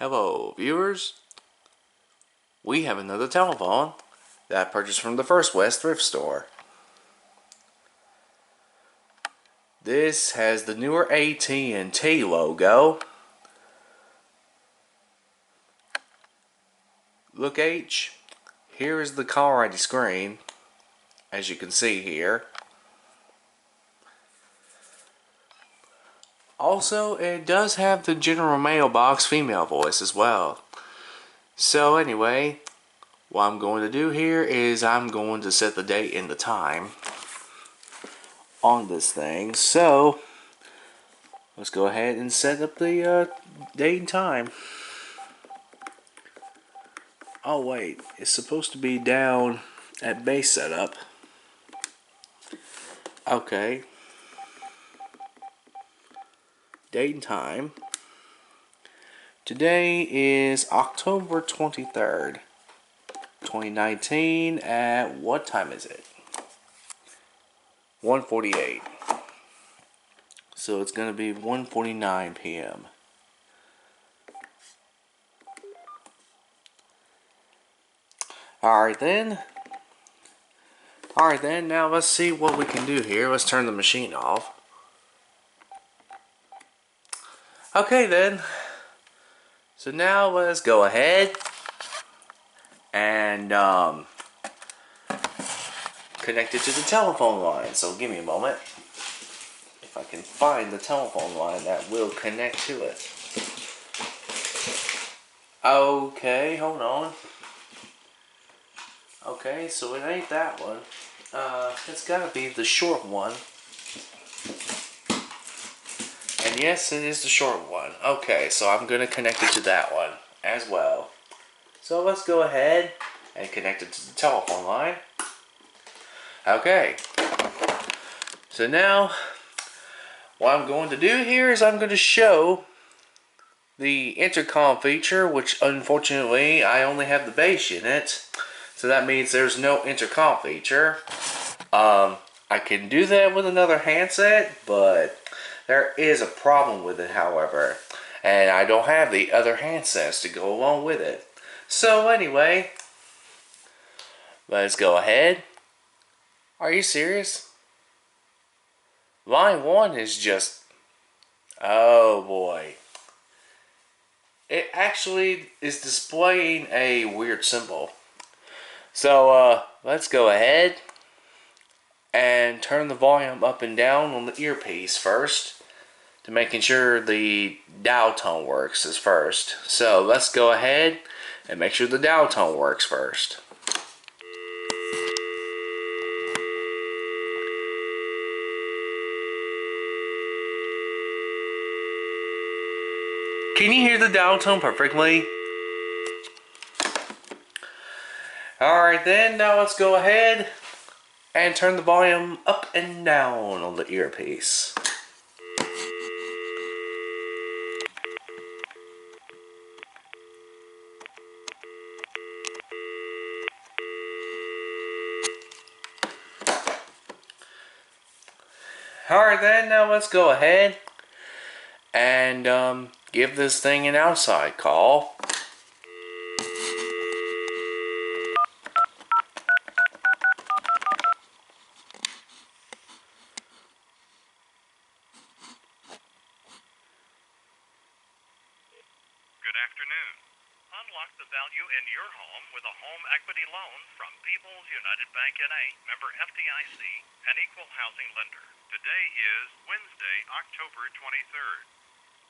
Hello viewers, we have another telephone that I purchased from the First West Thrift Store. This has the newer AT&T logo. Look H, here is the caller ID screen, as you can see here. Also, it does have the general mailbox female voice as well. So anyway, what I'm going to do here is I'm going to set the date and the time on this thing. So let's go ahead and set up the date and time. Oh wait, it's supposed to be down at base setup. Okay. Date and time. Today is October 23rd, 2019 at what time is it? 1:48. So it's going to be 1:49 p.m. Alright then, now let's see what we can do here. Let's turn the machine off. Okay then, so now let's go ahead and connect it to the telephone line. So give me a moment. If I can find the telephone line that will connect to it. Okay, hold on. Okay, so it ain't that one. It's gotta be the short one. And yes, it is the short one. Okay, so I'm gonna connect it to that one as well. So let's go ahead and connect it to the telephone line. Okay. So now, what I'm going to do here is I'm going to show the intercom feature, which unfortunately I only have the base unit. So that means there's no intercom feature. I can do that with another handset, but there is a problem with it, however. And I don't have the other handsets to go along with it. So anyway, let's go ahead. Are you serious? Line 1 is just... oh boy. It actually is displaying a weird symbol. So let's go ahead and turn the volume up and down on the earpiece first, to making sure the dial tone works is first. So let's go ahead and make sure the dial tone works first. Can you hear the dial tone perfectly? Alright then, now let's go ahead and turn the volume up and down on the earpiece. Alright then, now let's go ahead and give this thing an outside call. Good afternoon. Unlock the value in your home with a home equity loan from People's United Bank N.A., member FDIC, and equal housing lender. Today is Wednesday, October 23rd.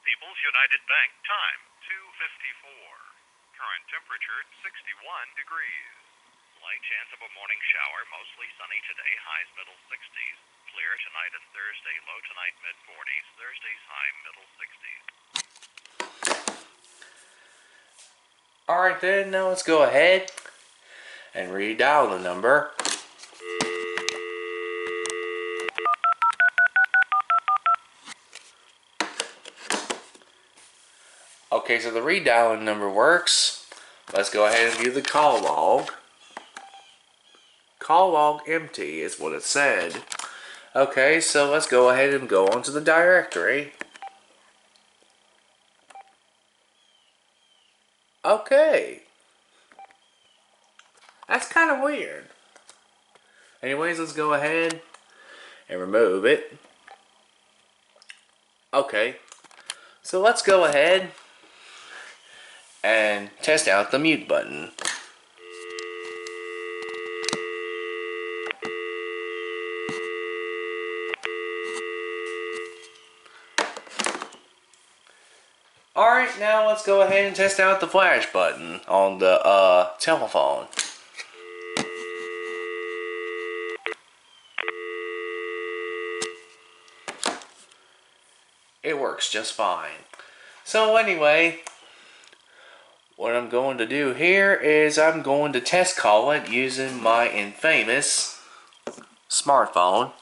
People's United Bank, time 2:54. Current temperature 61 degrees. Slight chance of a morning shower, mostly sunny today, highs middle 60s. Clear tonight and Thursday, low tonight mid 40s. Thursday's high middle 60s. Alright then, now let's go ahead and redial the number. Okay, so the redialing number works. Let's go ahead and view the call log. Call log empty is what it said. Okay, so let's go ahead and go onto the directory. Okay. That's kind of weird. Anyways, let's go ahead and remove it. Okay. So let's go ahead and test out the mute button. Alright, now let's go ahead and test out the flash button on the telephone. It works just fine. So anyway, what I'm going to do here is I'm going to test call it using my infamous smartphone.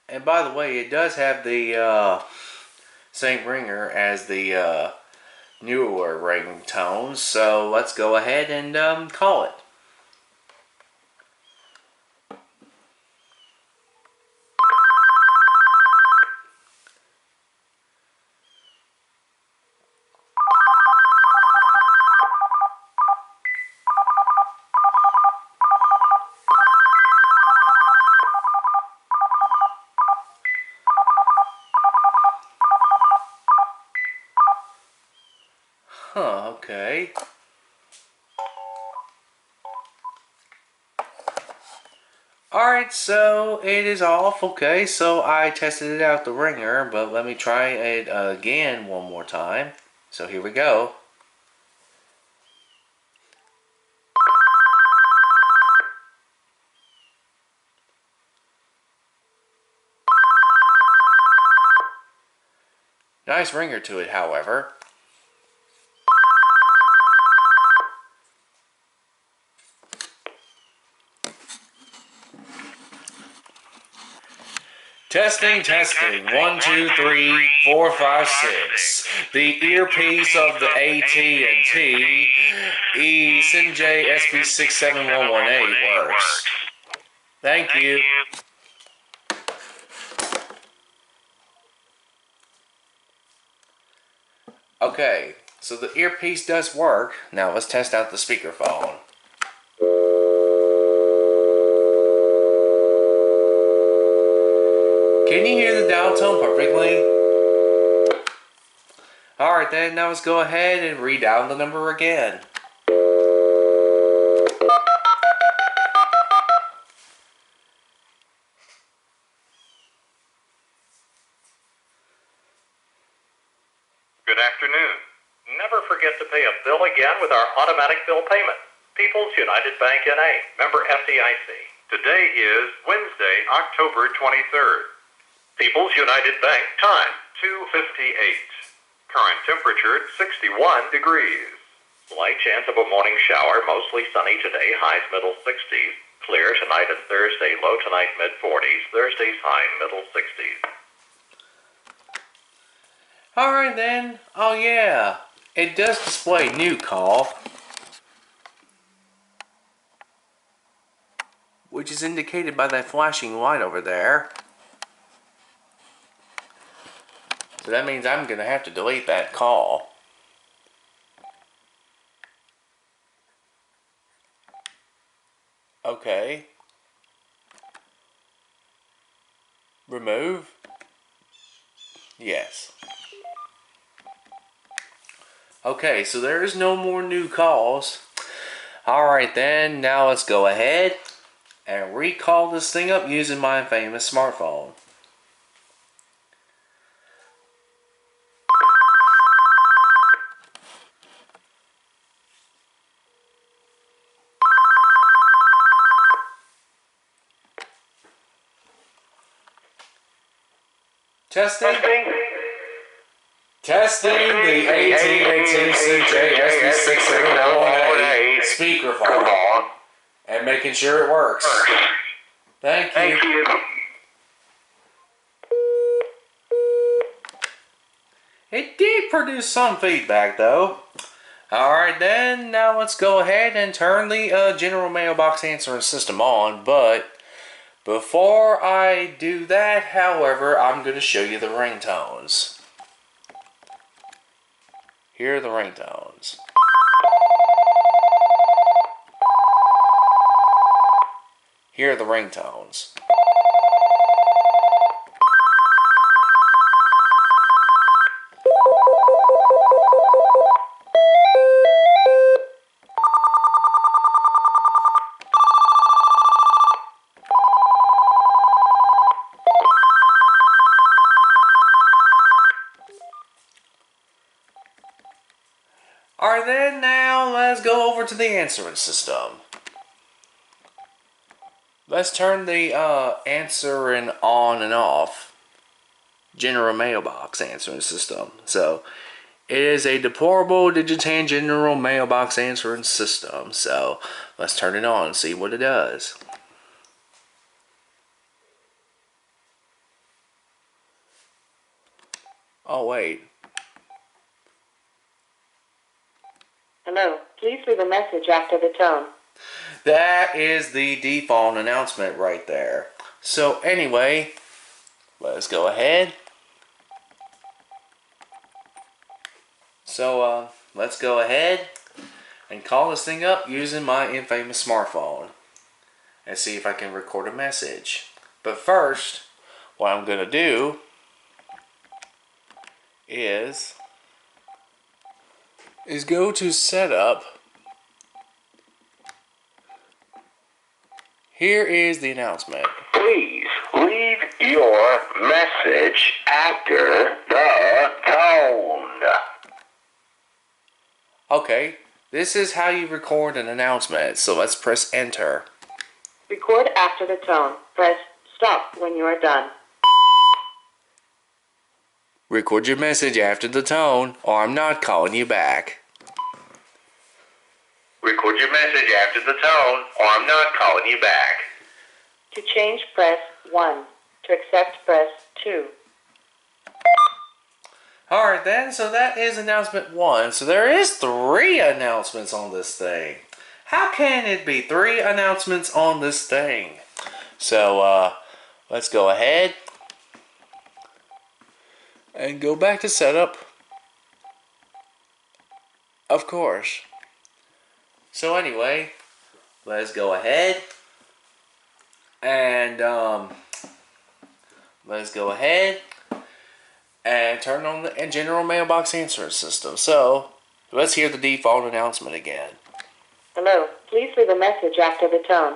And by the way, it does have the same ringer as the newer ringtones, so let's go ahead and call it. Huh, okay. Alright, so it is off. Okay, so I tested it out the ringer, but let me try it again one more time. So here we go. Nice ringer to it, however. Testing, testing. 1, 2, 3, 4, 5, 6. The earpiece of the AT&T SynJ SB67118 works. Thank you. Okay, so the earpiece does work. Now let's test out the speakerphone. Can you hear the dial tone perfectly? Alright then, now let's go ahead and redial the number again. Good afternoon. Never forget to pay a bill again with our automatic bill payment. People's United Bank N.A., member FDIC. Today is Wednesday, October 23rd. People's United Bank, time 2:58. Current temperature 61 degrees. Slight chance of a morning shower, mostly sunny today, highs middle 60s. Clear tonight and Thursday, low tonight mid 40s. Thursday's high middle 60s. Alright then. Oh yeah. It does display new call, which is indicated by that flashing light over there. So that means I'm going to have to delete that call. Okay. Remove? Yes. Okay, so there is no more new calls. Alright then, now let's go ahead and recall this thing up using my famous smartphone. Testing. Testing the AT&T SynJ SB67118 speakerphone and making sure it works. Thank you. It did produce some feedback though. Alright then, now let's go ahead and turn the general mailbox answering system on, but Before I do that, however, I'm going to show you the ringtones. Here are the ringtones. Here are the ringtones. Alright then, now let's go over to the answering system. Let's turn the answering on and off. General mailbox answering system. So, it is a deplorable Digitan general mailbox answering system. So, let's turn it on and see what it does. Oh wait. Hello, please leave a message after the tone. That is the default announcement right there. So anyway, let's go ahead. So let's go ahead and call this thing up using my infamous smartphone and see if I can record a message. But first, what I'm going to do is go to setup. Here is the announcement. Please leave your message after the tone. Okay, this is how you record an announcement, so let's press enter. Record after the tone. Press stop when you are done. Record your message after the tone, or I'm not calling you back. Record your message after the tone, or I'm not calling you back. To change, press 1. To accept, press 2. Alright then, so that is announcement 1. So there is 3 announcements on this thing. How can it be 3 announcements on this thing? So, let's go ahead and go back to setup. Of course. So anyway, let's go ahead and turn on the general mailbox answering system. So let's hear the default announcement again. Hello, please leave a message after the tone.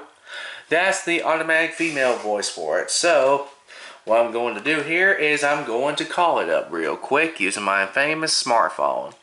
That's the automatic female voice for it. So what I'm going to do here is I'm going to call it up real quick using my famous smartphone.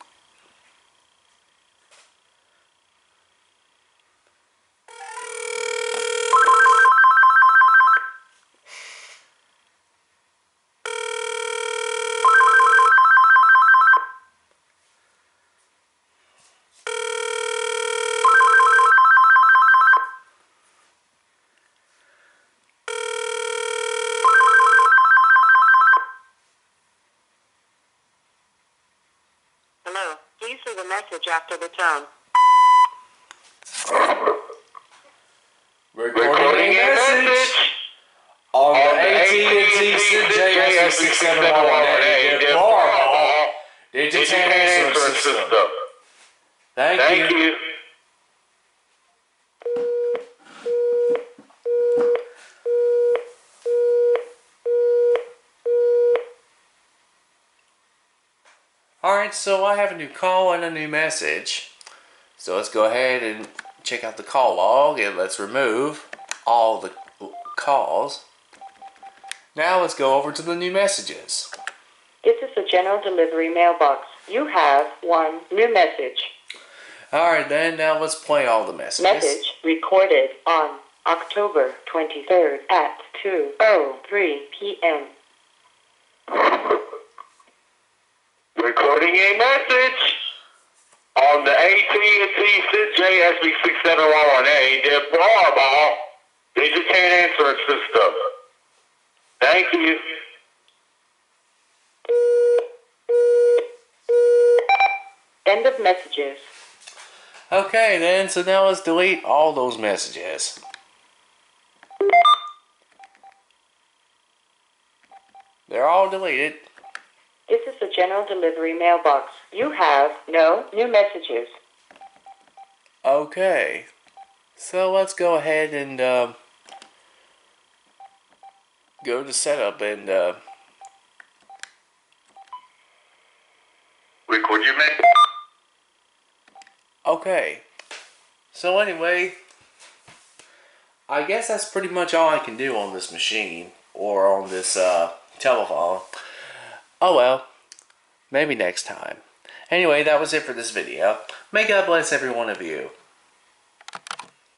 Hello, please leave a message after the tone. Recording a message on the AT&T SynJ SB67118 deplorable Digitan answering system. Thank you. Alright, so I have a new call and a new message. So let's go ahead and check out the call log and let's remove all the calls. Now let's go over to the new messages. This is the general delivery mailbox. You have 1 new message. Alright then, now let's play all the messages. Message recorded on October 23rd at 2:03 p.m. Recording a message on the AT&T SynJ SB67118 deplorable Digitan answering system. Thank you. End of messages. Okay then, so now let's delete all those messages. They're all deleted. This is the general delivery mailbox. You have no new messages. Okay. So let's go ahead and go to setup and Record your message. okay. So anyway, I guess that's pretty much all I can do on this machine or on this telephone. Oh well, maybe next time. Anyway, that was it for this video. May God bless every one of you.